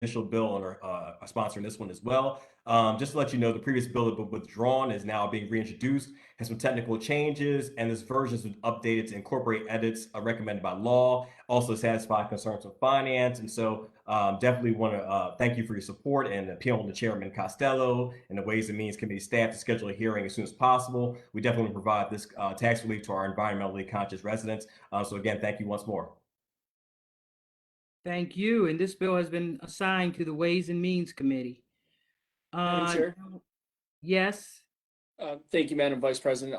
initial bill and are sponsoring this one as well. Just to let you know, the previous bill that was withdrawn is now being reintroduced, has some technical changes, and this version has been updated to incorporate edits recommended by law, also satisfy concerns with finance. And so definitely want to thank you for your support and appeal to Chairman Costello and the Ways and Means Committee staff to schedule a hearing as soon as possible. We definitely provide this tax relief to our environmentally conscious residents. So again, thank you once more. Thank you. And this bill has been assigned to the Ways and Means Committee. Madam Chair. Yes. Thank you, Madam Vice President.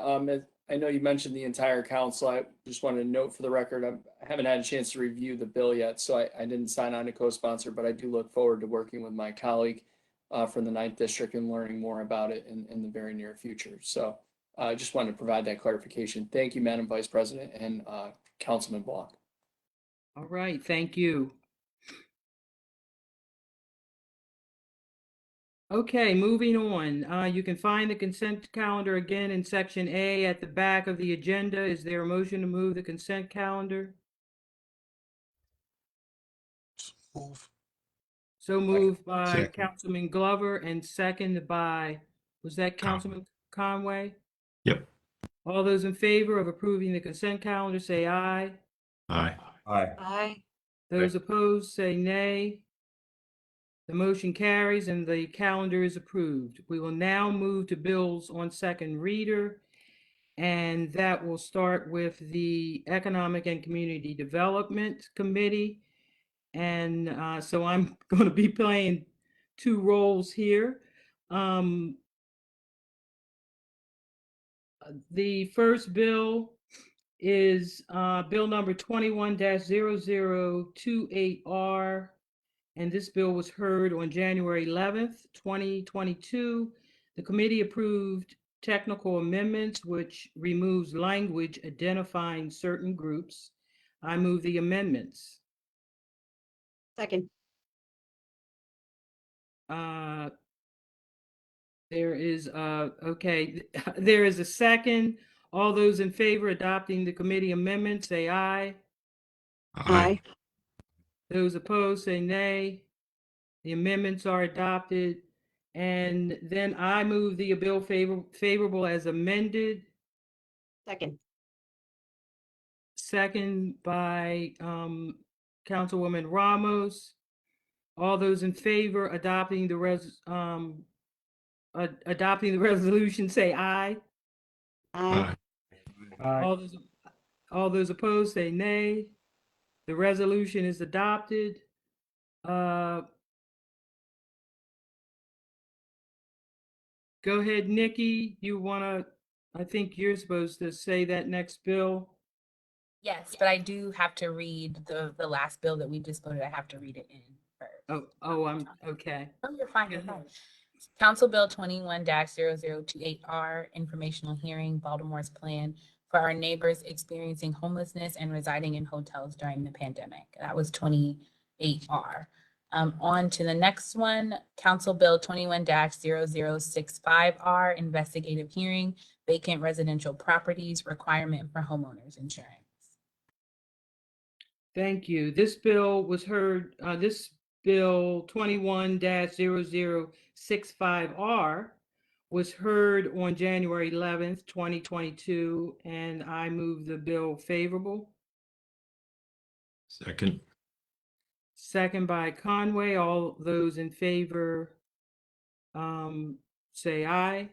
I know you mentioned the entire council. I just wanted to note for the record, I haven't had a chance to review the bill yet, so I didn't sign on to co-sponsor, but I do look forward to working with my colleague from the 9th District and learning more about it in the very near future. So I just wanted to provide that clarification. Thank you, Madam Vice President and Councilman Block. All right, thank you. Okay, moving on. You can find the consent calendar again in section A at the back of the agenda. Is there a motion to move the consent calendar? Move. So moved by Second. Councilman Glover and seconded by, was that Councilman Conway? Yep. All those in favor of approving the consent calendar say aye. Aye. Aye. Aye. Those opposed say nay. The motion carries and the calendar is approved. We will now move to bills on second reader, and that will start with the Economic and Community Development Committee. And so I'm going to be playing two roles here. The first bill is bill number 21-0028R. And this bill was heard on January 11th, 2022. The committee approved technical amendments, which removes language identifying certain groups. I move the amendments. Second. There is, okay, there is a second. All those in favor adopting the committee amendment, say aye. Aye. Those opposed, say nay. The amendments are adopted. And then I move the bill favorable as amended. Second. Second by Councilwoman Ramos. All those in favor adopting the resolution say aye. Aye. All those opposed say nay. The resolution is adopted. Go ahead, Nikki. You want to, I think you're supposed to say that next bill. Yes, but I do have to read the last bill that we just voted. I have to read it in first. I'm okay. Oh, you're fine. You're fine. Council Bill 21-0028R, informational hearing, Baltimore's plan for our neighbors experiencing homelessness and residing in hotels during the pandemic. That was 28R. On to the next one, Council Bill 21-0065R, investigative hearing, vacant residential properties, requirement for homeowners insurance. Thank you. This bill was heard, this bill 21-0065R was heard on January 11th, 2022, and I move the bill favorable. Second. Second by Conway. All those in favor say aye.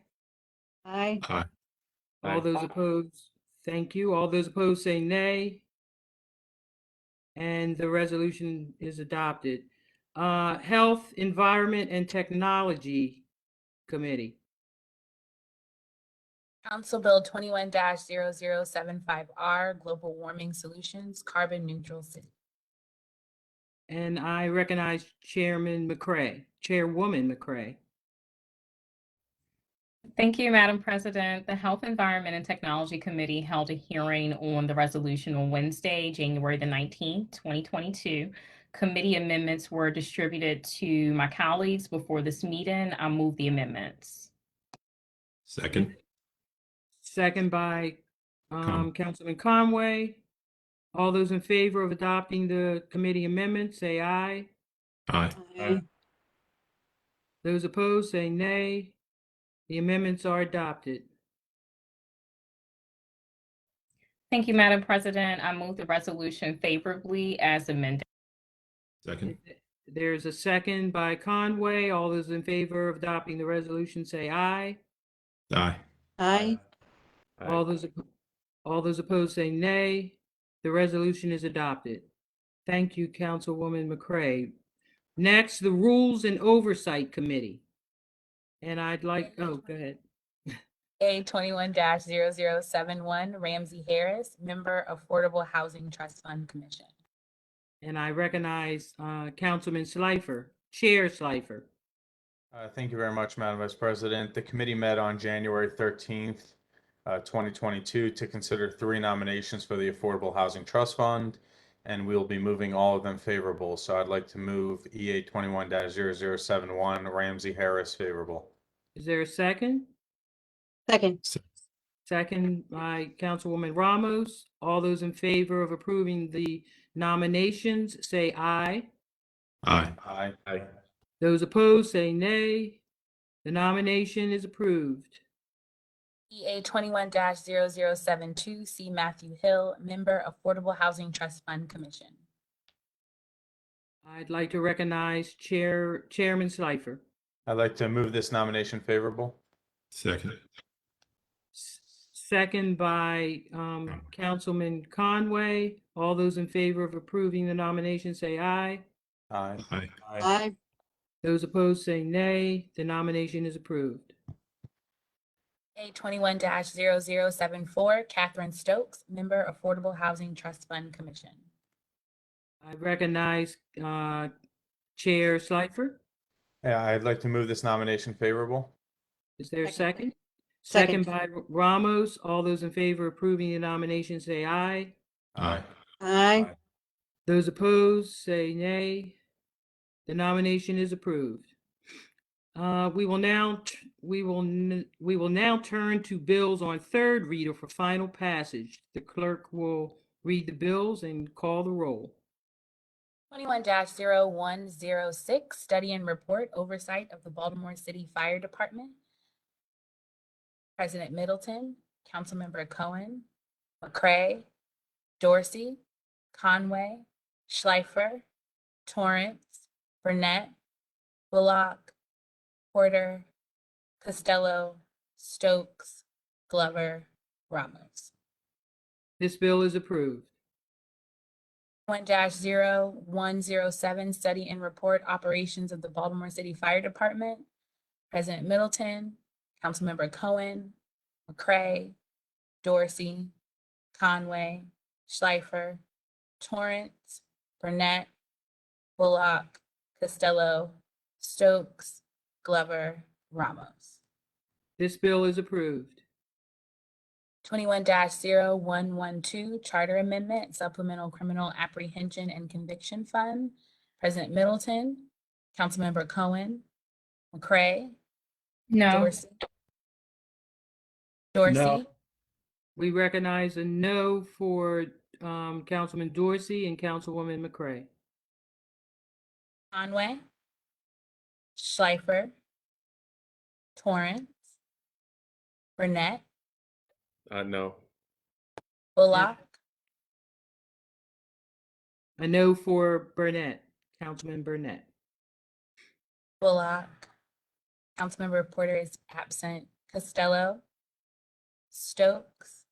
Aye. Aye. All those opposed, thank you. All those opposed say nay. And the resolution is adopted. Health, Environment, and Technology Committee. Council Bill 21-0075R, global warming solutions, carbon neutral city. And I recognize Chairwoman McCray. Thank you, Madam President. The Health, Environment, and Technology Committee held a hearing on the resolution on Wednesday, January the 19th, 2022. Committee amendments were distributed to my colleagues before this meeting. I move the amendments. Second. Second by Councilman Conway. All those in favor of adopting the committee amendment, say aye. Aye. Aye. Those opposed say nay. The amendments are adopted. Thank you, Madam President. I move the resolution favorably as amended. Second. There's a second by Conway. All those in favor of adopting the resolution say aye. Aye. Aye. All those opposed say nay. The resolution is adopted. Thank you, Councilwoman McCray. Next, the Rules and Oversight Committee. And I'd like, oh, go ahead. A 21-0071, Ramsey Harris, member, Affordable Housing Trust Fund Commission. And I recognize Councilman Schleifer, Chair Schleifer. Thank you very much, Madam Vice President. The committee met on January 13th, 2022 to consider 3 nominations for the Affordable Housing Trust Fund, and we'll be moving all of them favorable. So I'd like to move EA 21-0071, Ramsey Harris, favorable. Is there a second? Second. Second by Councilwoman Ramos. All those in favor of approving the nominations say aye. Aye. Aye. Aye. Those opposed say nay. The nomination is approved. EA 21-0072, C. Matthew Hill, member, Affordable Housing Trust Fund Commission. I'd like to recognize Chairman Schleifer. I'd like to move this nomination favorable. Second. Second by Councilman Conway. All those in favor of approving the nomination say aye. Aye. Aye. Aye. Those opposed say nay. The nomination is approved. A 21-0074, Catherine Stokes, member, Affordable Housing Trust Fund Commission. I recognize Chair Schleifer. Yeah, I'd like to move this nomination favorable. Is there a second? Second. Second by Ramos. All those in favor of approving the nomination say aye. Aye. Aye. Those opposed say nay. The nomination is approved. We will now turn to bills on third reader for final passage. The clerk will read the bills and call the roll. 21-0106, study and report oversight of the Baltimore City Fire Department. President Middleton, Councilmember Cohen, McCray, Dorsey, Conway, Schleifer, Torrance, Burnett, Bullock, Porter, Costello, Stokes, Glover, Ramos. This bill is approved. 1-0107, study and report operations of the Baltimore City Fire Department. President Middleton, Councilmember Cohen, McCray, Dorsey, Conway, Schleifer, Torrance, Burnett, Bullock, Costello, Stokes, Glover, Ramos. This bill is approved. 21-0112, Charter Amendment, Supplemental Criminal Apprehension and Conviction Fund. President Middleton, Councilmember Cohen, McCray, No. Dorsey, We recognize a no for Councilman Dorsey and Councilwoman McCray. Conway, Schleifer, Torrance, Burnett, No. Bullock, A no for Burnett, Councilman Burnett. Bullock, Councilmember Porter is absent, Costello, Stokes,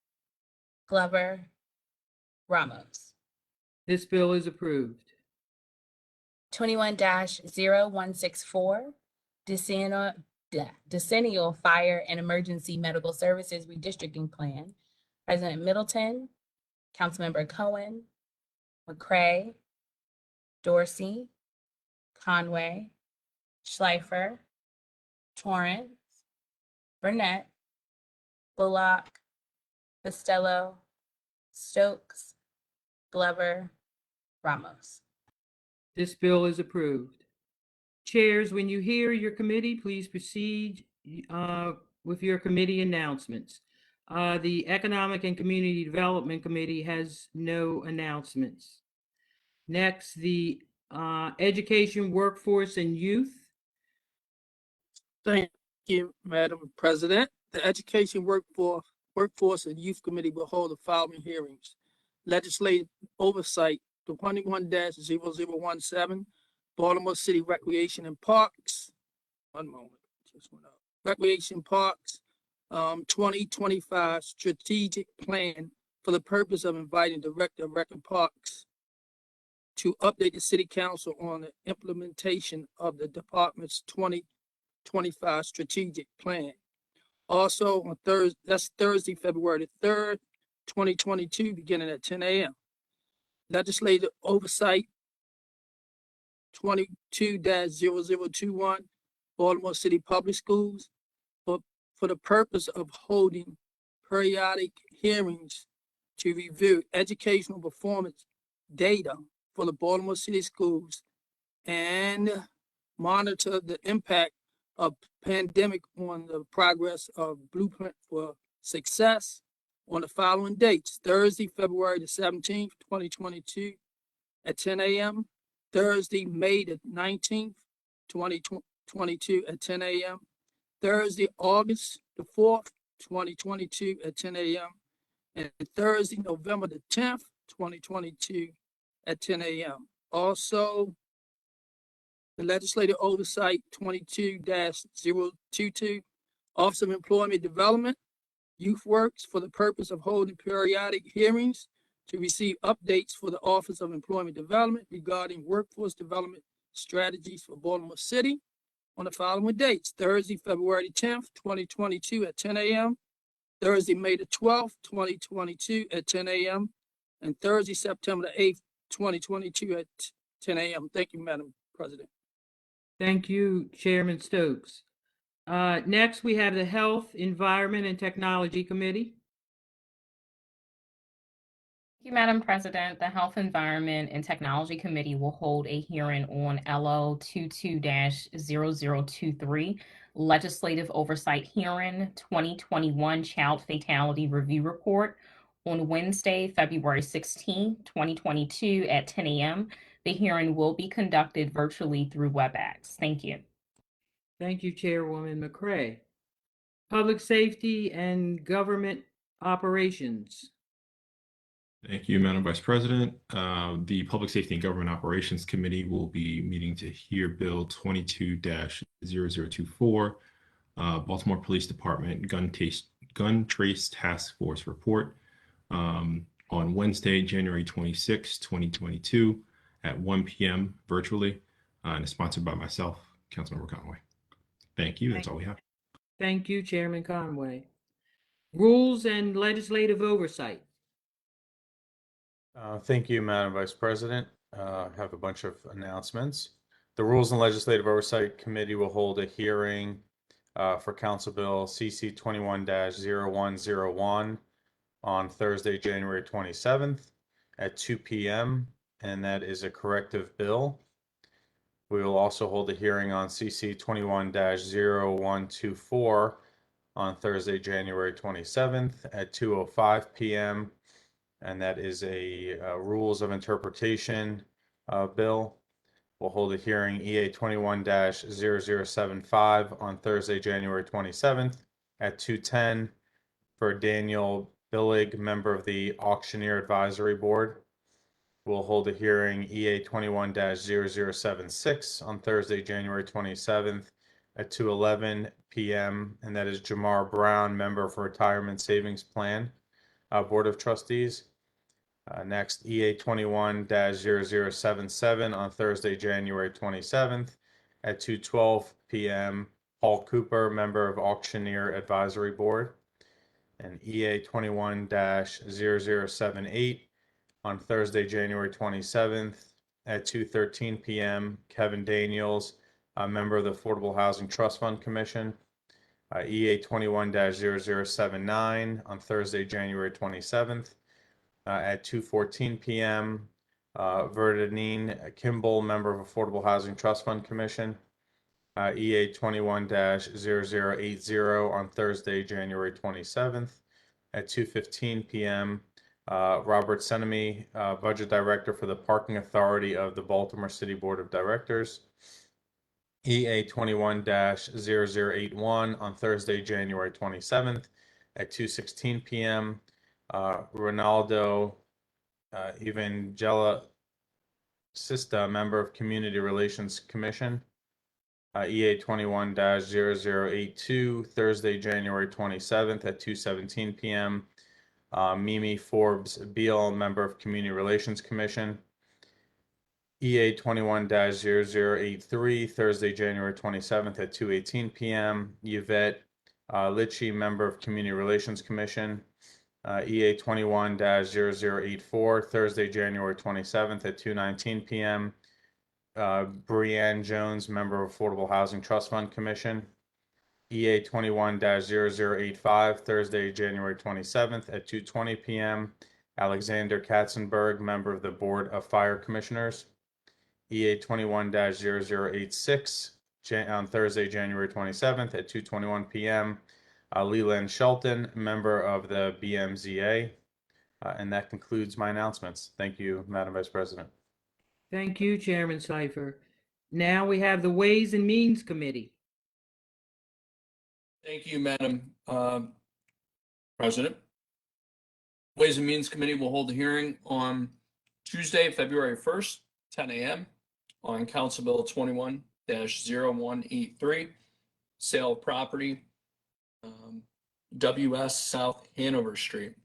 Glover, Ramos. This bill is approved. 21-0164, Decennial Fire and Emergency Medical Services Redistricting Plan. President Middleton, Councilmember Cohen, McCray, Dorsey, Conway, Schleifer, Torrance, Burnett, Bullock, Costello, Stokes, Glover, Ramos. This bill is approved. Chairs, when you hear your committee, please proceed with your committee announcements. The Economic and Community Development Committee has no announcements. Next, the Education, Workforce, and Youth. Thank you, Madam President. The Education Workforce and Youth Committee will hold the following hearings. Legislative Oversight, 21-0017, Baltimore City Recreation and Parks. One moment, just went up. Recreation Parks, 2025 Strategic Plan for the purpose of inviting Director of Rec and Parks to update the City Council on the implementation of the department's 2025 strategic plan. Also on Thursday, that's Thursday, February the 3rd, 2022, beginning at 10 a.m. Legislative Oversight 22-0021, Baltimore City Public Schools, for the purpose of holding periodic hearings to review educational performance data for the Baltimore City schools and monitor the impact of pandemic on the progress of Blueprint for Success on the following dates: Thursday, February the 17th, 2022 at 10 a.m., Thursday, May the 19th, 2022 at 10 a.m., Thursday, August the 4th, 2022 at 10 a.m., and Thursday, November the 10th, 2022 at 10 a.m. Also, the Legislative Oversight 22-022, Office of Employment Development, Youth Works, for the purpose of holding periodic hearings to receive updates for the Office of Employment Development regarding workforce development strategies for Baltimore City on the following dates: Thursday, February 10th, 2022 at 10 a.m., Thursday, May the 12th, 2022 at 10 a.m., and Thursday, September the 8th, 2022 at 10 a.m. Thank you, Madam President. Thank you, Chairman Stokes. Next, we have the Health, Environment, and Technology Committee. Thank you, Madam President. The Health, Environment, and Technology Committee will hold a hearing on LO 22-0023, Legislative Oversight Hearing 2021 Child Fatality Review Report on Wednesday, February 16, 2022 at 10 a.m. The hearing will be conducted virtually through WebEx. Thank you. Thank you, Chairwoman McCray. Public Safety and Government Operations. Thank you, Madam Vice President. The Public Safety and Government Operations Committee will be meeting to hear Bill 22-0024, Baltimore Police Department Gun Trace Task Force Report on Wednesday, January 26, 2022 at 1 p.m. virtually, and is sponsored by myself, Councilmember Conway. Thank you. That's all we have. Thank you, Chairman Conway. Rules and Legislative Oversight. Thank you, Madam Vice President. Have a bunch of announcements. The Rules and Legislative Oversight Committee will hold a hearing for Council Bill CC 21-0101 on Thursday, January 27th at 2 p.m., and that is a corrective bill. We will also hold a hearing on CC 21-0124 on Thursday, January 27th at 2:05 p.m., and that is a rules of interpretation bill. We'll hold a hearing EA 21-0075 on Thursday, January 27th at 2:10 for Daniel Billig, member of the Auctioneer Advisory Board. We'll hold a hearing EA 21-0076 on Thursday, January 27th at 2:11 p.m., and that is Jamar Brown, member for Retirement Savings Plan Board of Trustees. Next, EA 21-0077 on Thursday, January 27th at 2:12 p.m., Paul Cooper, member of Auctioneer Advisory Board. And EA 21-0078 on Thursday, January 27th at 2:13 p.m., Kevin Daniels, a member of the Affordable Housing Trust Fund Commission. EA 21-0079 on Thursday, January 27th at 2:14 p.m., Verdanine Kimball, member of Affordable Housing Trust Fund Commission. EA 21-0080 on Thursday, January 27th at 2:15 p.m., Robert Senemy, Budget Director for the Parking Authority of the Baltimore City Board of Directors. EA 21-0081 on Thursday, January 27th at 2:16 p.m. Ronaldo Evangela Sista, member of Community Relations Commission. EA 21-0082 Thursday, January 27th at 2:17 p.m. Mimi Forbes Beal, member of Community Relations Commission. EA 21-0083 Thursday, January 27th at 2:18 p.m. Yvette Litchi, member of Community Relations Commission. EA 21-0084 Thursday, January 27th at 2:19 p.m. Brianne Jones, member of Affordable Housing Trust Fund Commission. EA 21-0085 Thursday, January 27th at 2:20 p.m. Alexander Katzenberg, member of the Board of Fire Commissioners. EA 21-0086 on Thursday, January 27th at 2:21 p.m. Leland Shelton, member of the BMZA. And that concludes my announcements. Thank you, Madam Vice President. Thank you, Chairman Cipher. Now we have the Ways and Means Committee. Thank you, Madam President. Ways and Means Committee will hold a hearing on Tuesday, February 1st, 10 a.m. on Council Bill 21-0183, sale of property, WS South Hanover Street.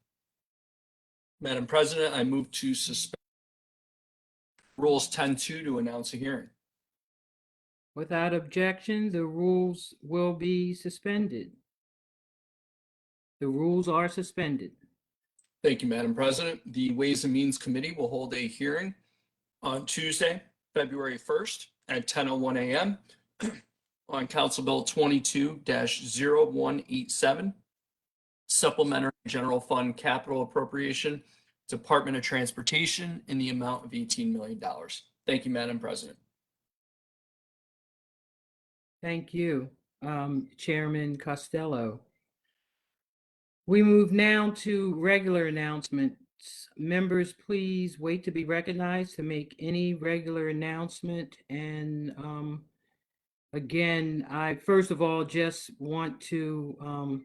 Madam President, I move to suspend Rules 10-2 to announce a hearing. Without objection, the rules will be suspended. The rules are suspended. Thank you, Madam President. The Ways and Means Committee will hold a hearing on Tuesday, February 1st at 10:01 a.m. on Council Bill 22-0187, Supplementary General Fund Capital Appropriation, Department of Transportation in the amount of $18 million. Thank you, Madam President. Thank you, Chairman Costello. We move now to regular announcements. Members, please wait to be recognized to make any regular announcement. And again, I first of all just want to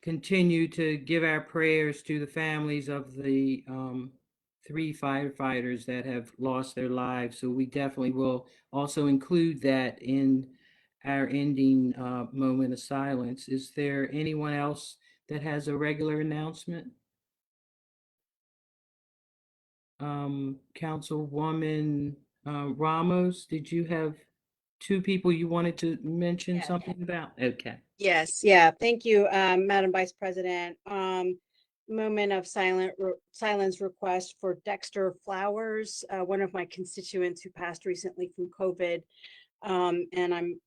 continue to give our prayers to the families of the 3 firefighters that have lost their lives. So we definitely will also include that in our ending moment of silence. Is there anyone else that has a regular announcement? Councilwoman Ramos, did you have 2 people you wanted to mention something about? Okay. Yes, yeah, thank you, Madam Vice President. Moment of silence request for Dexter Flowers, one of my constituents who passed recently from COVID. And I'm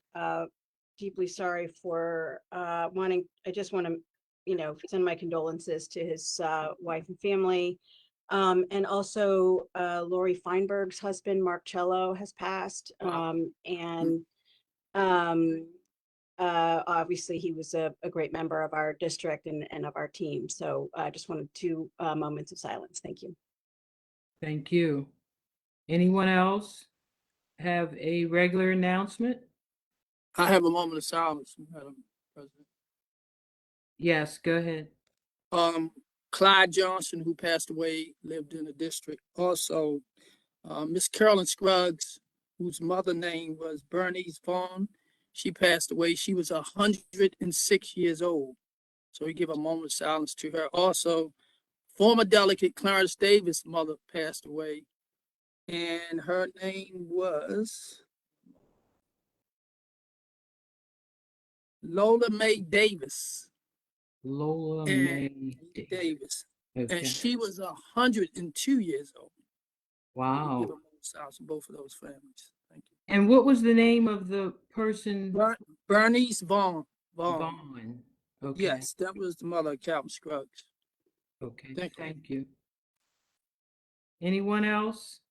deeply sorry for I just want to, send my condolences to his wife and family. And also Lori Feinberg's husband, Mark Cello, has passed. Obviously he was a great member of our district and of our team. So I just wanted 2 moments of silence. Thank you. Thank you. Anyone else have a regular announcement? I have a moment of silence, Madam President. Yes, go ahead. Clyde Johnson, who passed away, lived in the district. Also, Miss Carolyn Scruggs, whose mother name was Bernice Vaughn. She passed away. She was 106 years old. So we give a moment of silence to her. Also, former delegate Clarence Davis' mother passed away. And her name was Lola Mae Davis. Lola Mae Davis. Okay. And she was 102 years old. Wow. Give a moment of silence to both of those families. Thank you. And what was the name of the person? Bernice Vaughn. Vaughn. Okay. Yes, that was the mother of Calvin Scruggs. Okay. Thank you. Anyone else?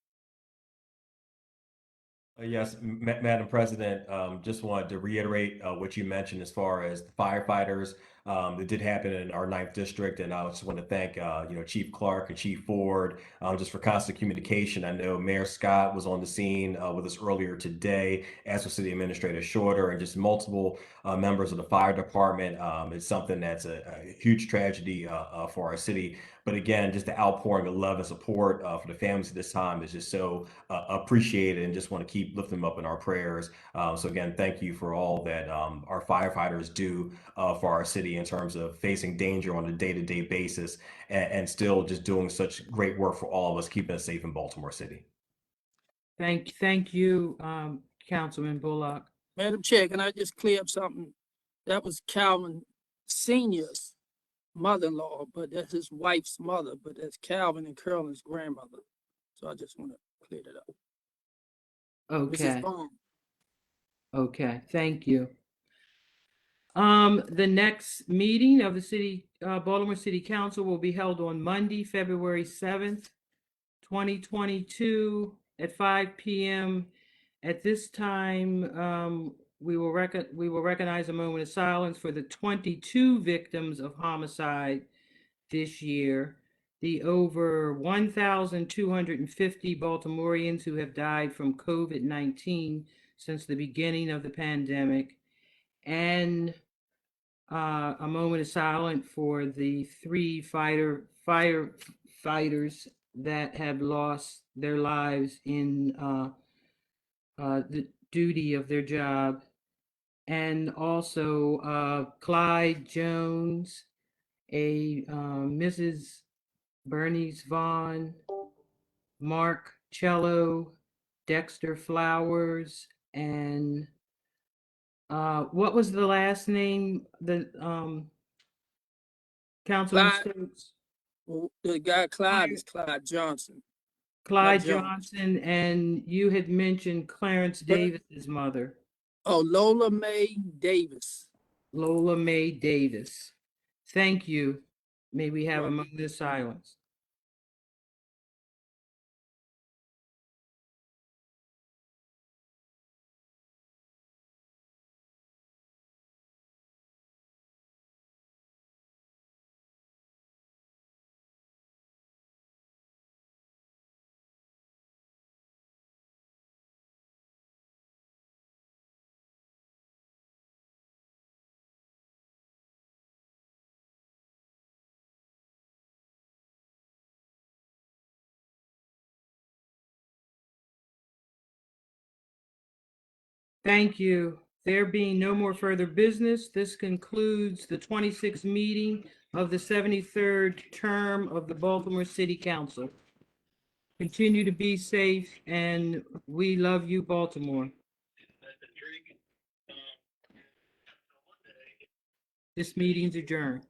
Yes, Madam President, just wanted to reiterate what you mentioned as far as the firefighters. It did happen in our 9th district, and I just want to thank Chief Clark and Chief Ford just for constant communication. I know Mayor Scott was on the scene with us earlier today, as was City Administrator Shorter, and just multiple members of the fire department. It's something that's a huge tragedy for our city. But again, just the outpouring of love and support for the families at this time is just so appreciated, and just want to keep lifting them up in our prayers. So again, thank you for all that our firefighters do for our city in terms of facing danger on a day-to-day basis, and still just doing such great work for all of us, keeping us safe in Baltimore City. Thank you, Councilman Bullock. Madam Chair, can I just clear up something? That was Calvin Senior's mother-in-law, but that's his wife's mother, but that's Calvin and Carolyn's grandmother. So I just want to clear that up. Mrs. Okay, Vaughn. okay, thank you. The next meeting of the Baltimore City Council will be held on Monday, February 7th, 2022 at 5 p.m. At this time, we will recognize a moment of silence for the 22 victims of homicide this year, the over 1,250 Baltimoreans who have died from COVID-19 since the beginning of the pandemic, and a moment of silence for the 3 firefighters that have lost their lives in the duty of their job, and also Clyde Jones, Mrs. Bernice Vaughn, Mark Cello, Dexter Flowers, and what was the last name? The Councilman Clyde. Stokes? Well, the guy Clyde is Clyde Johnson. Clyde Jones. Johnson, and you had mentioned Clarence Davis's mother. Oh, Lola Mae Davis. Lola Mae Davis. Thank you. May we have a moment of silence? Thank you. There being no more further business, this concludes the 26th meeting of the 73rd term of the Baltimore City Council. Continue to be safe, and we love you, Baltimore. This meeting's adjourned.